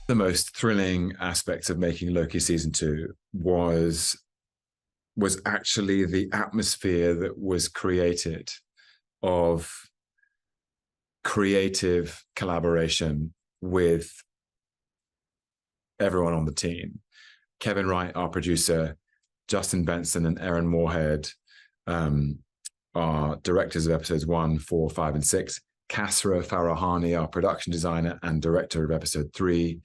The most thrilling aspect of making Loki season 2 was actually the atmosphere that was created of creative collaboration with everyone on the team. Kevin Wright, our producer, Justin Benson and Aaron Moorhead are directors of episodes 1, 4, 5, and 6. Kasra Farahani, our production designer and director of episode 3,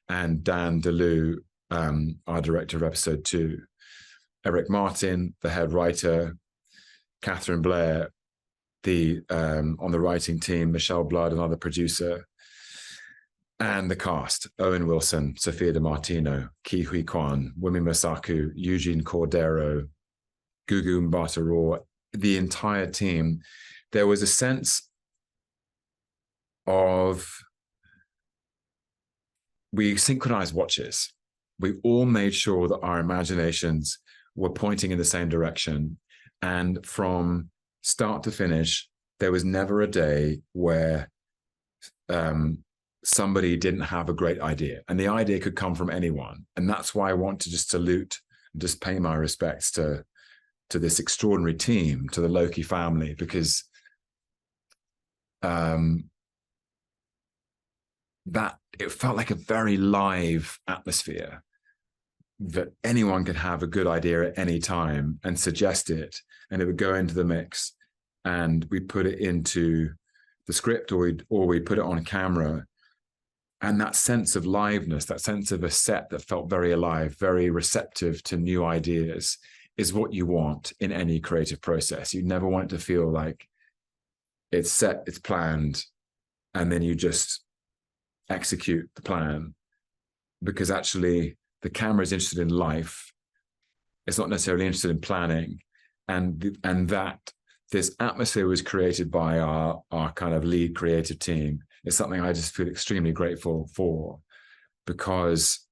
and Deleeuw, our director of episode 2. Eric Martin, the head writer, Catherine Blair, on the writing team, Michelle Blood, another producer, and the cast: Owen Wilson, Sophia Martino, Quan, Wunmi Mosaku, Eugene Cordero, Gugu Mbatha-Raw, the entire team. There was a sense of, we synchronized watches. We all made sure that our imaginations were pointing in the same direction. And from start to finish, there was never a day where somebody didn't have a great idea. And the idea could come from anyone. And that's why I want to just salute and just pay my respects to this extraordinary team, to the Loki family, because that it felt like a very live atmosphere, that anyone could have a good idea at any time and suggest it, and it would go into the mix, and we put it into the script, or we put it on camera. And that sense of liveness, that sense of a set that felt very alive, very receptive to new ideas, is what you want in any creative process. You never want it to feel like it's set, it's planned, and then you just execute the plan, because actually the camera is interested in life. It's not necessarily interested in planning. And that this atmosphere was created by our kind of lead creative team. It's something I just feel extremely grateful for, because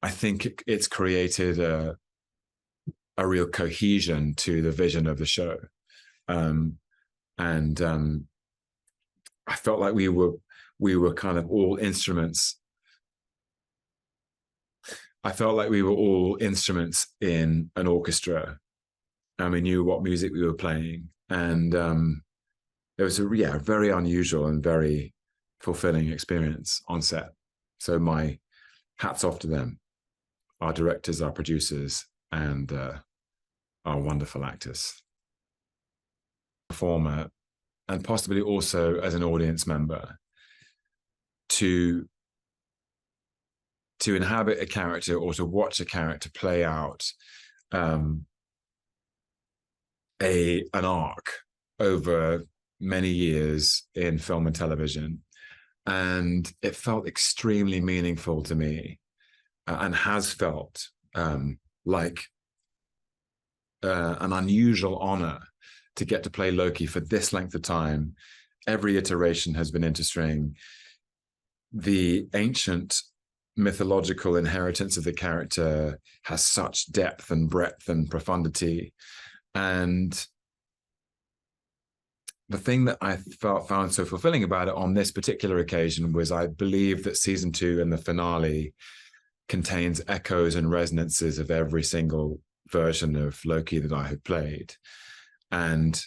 I think it's created a real cohesion to the vision of the show. I felt like we were kind of all instruments. I felt like we were all instruments in an orchestra, and we knew what music we were playing. And it was a very unusual and very fulfilling experience on set. So my hats off to them, our directors, our producers, and our wonderful actors. Performer, and possibly also as an audience member, to inhabit a character or to watch a character play out an arc over many years in film and television. And it felt extremely meaningful to me, and has felt like an unusual honor to get to play Loki for this length of time. Every iteration has been interesting. The ancient mythological inheritance of the character has such depth and breadth and profundity. And the thing that I found so fulfilling about it on this particular occasion was, I believe that season 2 and the finale contains echoes and resonances of every single version of Loki that I have played. And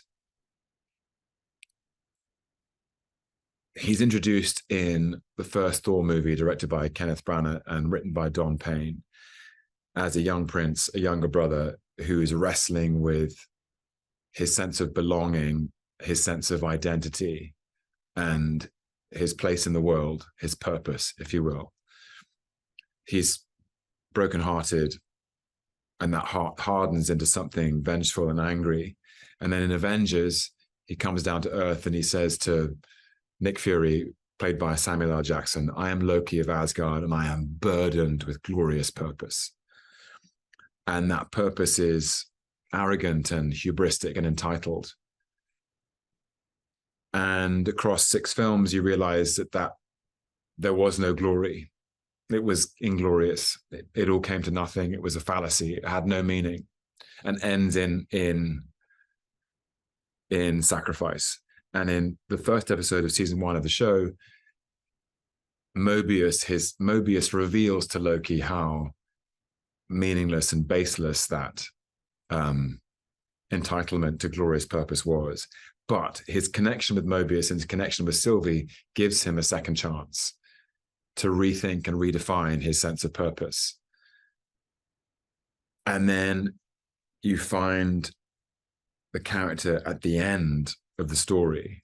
he's introduced in the first Thor movie, directed by Kenneth Branagh and written by Don Payne, as a young prince, a younger brother who is wrestling with his sense of belonging, his sense of identity, and his place in the world, his purpose, if you will. He's brokenhearted, and that heart hardens into something vengeful and angry. And then in Avengers, he comes down to earth and he says to Nick Fury, played by Samuel L. Jackson, "I am Loki of Asgard, and I am burdened with glorious purpose." And that purpose is arrogant and hubristic and entitled. And across 6 films, you realize that there was no glory. It was inglorious. It all came to nothing. It was a fallacy. It had no meaning, and ends in sacrifice. And in the first episode of season 1 of the show, Mobius reveals to Loki how meaningless and baseless that entitlement to glorious purpose was. But his connection with Mobius and his connection with Sylvie gives him a second chance to rethink and redefine his sense of purpose. And then you find the character at the end of the story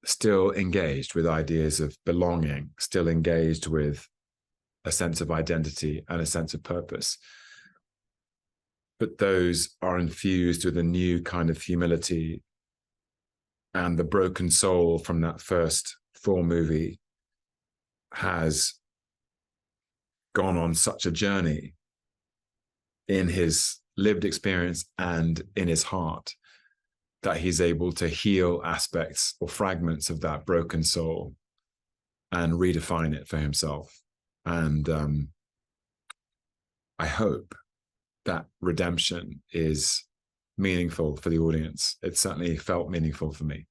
still engaged with ideas of belonging, still engaged with a sense of identity and a sense of purpose. But those are infused with a new kind of humility, and the broken soul from that first Thor movie has gone on such a journey in his lived experience and in his heart that he's able to heal aspects or fragments of that broken soul and redefine it for himself. And I hope that redemption is meaningful for the audience. It certainly felt meaningful for me.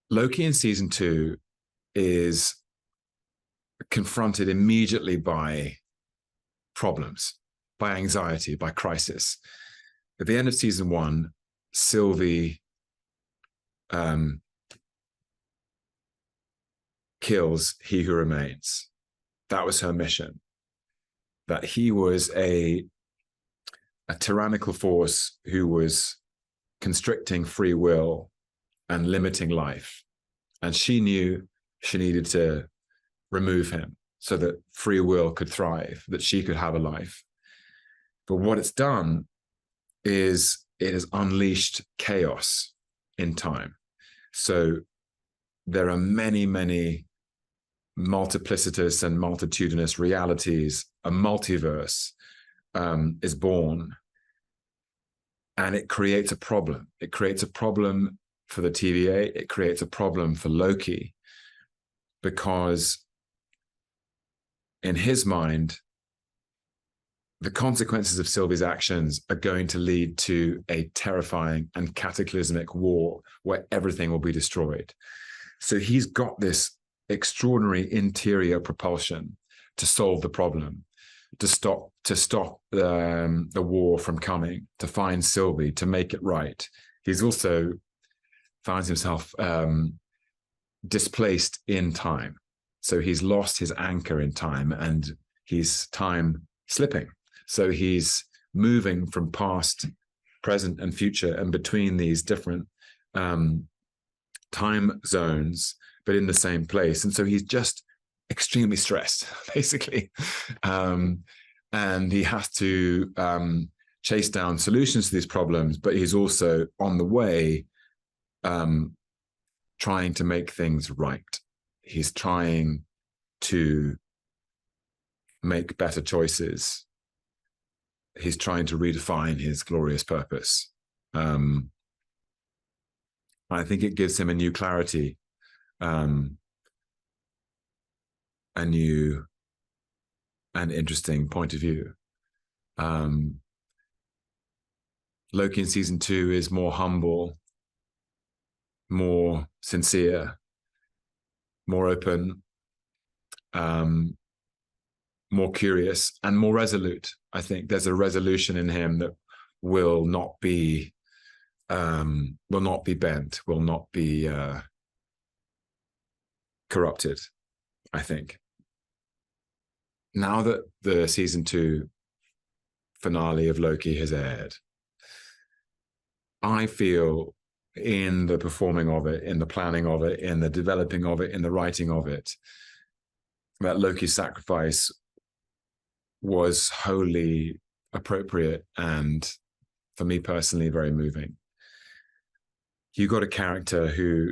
Loki in season 2 is confronted immediately by problems, by anxiety, by crisis. At the end of season 1, Sylvie kills He Who Remains. That was her mission. That he was a tyrannical force who was constricting free will and limiting life. And she knew she needed to remove him so that free will could thrive, that she could have a life. But what it's done is it has unleashed chaos in time. So there are many, many multiplicitous and multitudinous realities. A multiverse is born, and it creates a problem. It creates a problem for the TVA. It creates a problem for Loki, because in his mind, the consequences of Sylvie's actions are going to lead to a terrifying and cataclysmic war where everything will be destroyed. So he's got this extraordinary interior propulsion to solve the problem, to stop the war from coming, to find Sylvie, to make it right. He's also finds himself displaced in time. So he's lost his anchor in time, and he's time slipping. So he's moving from past, present, and future, and between these different time zones, but in the same place. And so he's just extremely stressed, basically. And he has to chase down solutions to these problems, but he's also on the way trying to make things right. He's trying to make better choices. He's trying to redefine his glorious purpose. I think it gives him a new clarity, a new and interesting point of view. Loki in season 2 is more humble, more sincere, more open, more curious, and more resolute. I think there's a resolution in him that will not be bent, will not be corrupted, I think. Now that the season 2 finale of Loki has aired, I feel in the performing of it, in the planning of it, in the developing of it, in the writing of it, that Loki's sacrifice was wholly appropriate and, for me personally, very moving. You got a character who,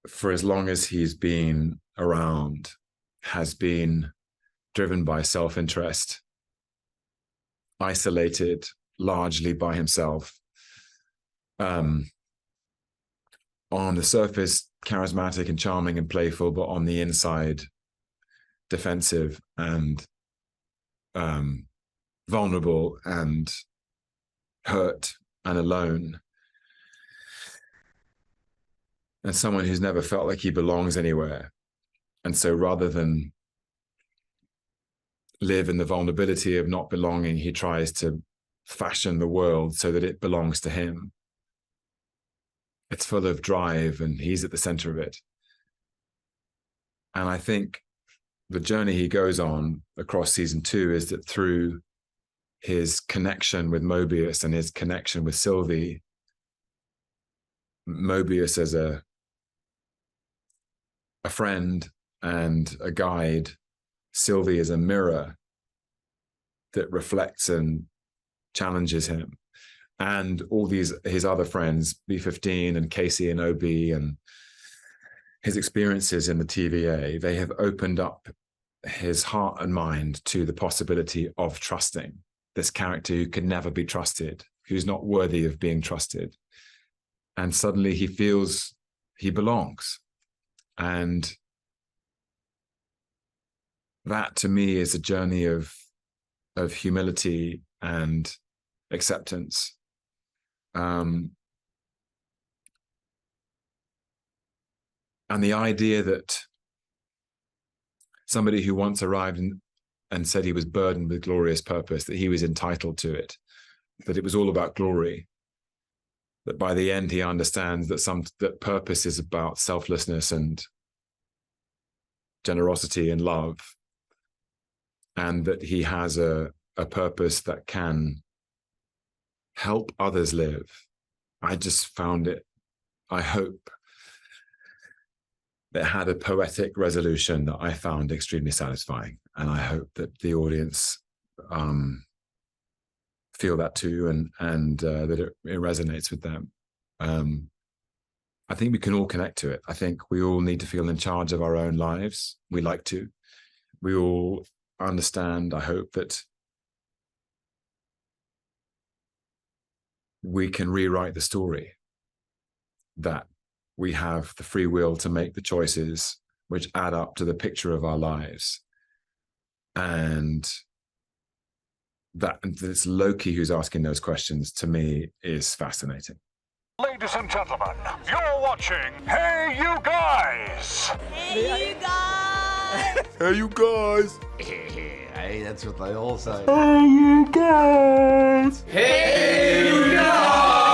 for as long as he's been around, has been driven by self-interest, isolated largely by himself. On the surface, charismatic and charming and playful, but on the inside, defensive and vulnerable and hurt and alone. and someone who's never felt like he belongs anywhere. And so rather than live in the vulnerability of not belonging, he tries to fashion the world so that it belongs to him. It's full of drive, and he's at the center of it. And I think the journey he goes on across season 2 is that through his connection with Mobius and his connection with Sylvie, Mobius as a friend and a guide, Sylvie as a mirror that reflects and challenges him, and all his other friends, B15 and Casey and OB, and his experiences in the TVA, they have opened up his heart and mind to the possibility of trusting this character who can never be trusted, who's not worthy of being trusted. And suddenly he feels he belongs. And that to me is a journey of humility and acceptance. And the idea that somebody who once arrived and said he was burdened with glorious purpose, that he was entitled to it, that it was all about glory, that by the end he understands that purpose is about selflessness and generosity and love, and that he has a purpose that can help others live. I just found it, I hope, it had a poetic resolution that I found extremely satisfying. And I hope that the audience feel that too, and that it resonates with them. I think we can all connect to it. I think we all need to feel in charge of our own lives. We like to. We all understand, I hope, that we can rewrite the story, that we have the free will to make the choices which add up to the picture of our lives. And that this Loki who's asking those questions, to me, is fascinating. Ladies and gentlemen, you're watching Hey You Guys! Hey, you guys! Hey, you guys! Hey, that's what they all say. Hey, you guys! Hey, you guys!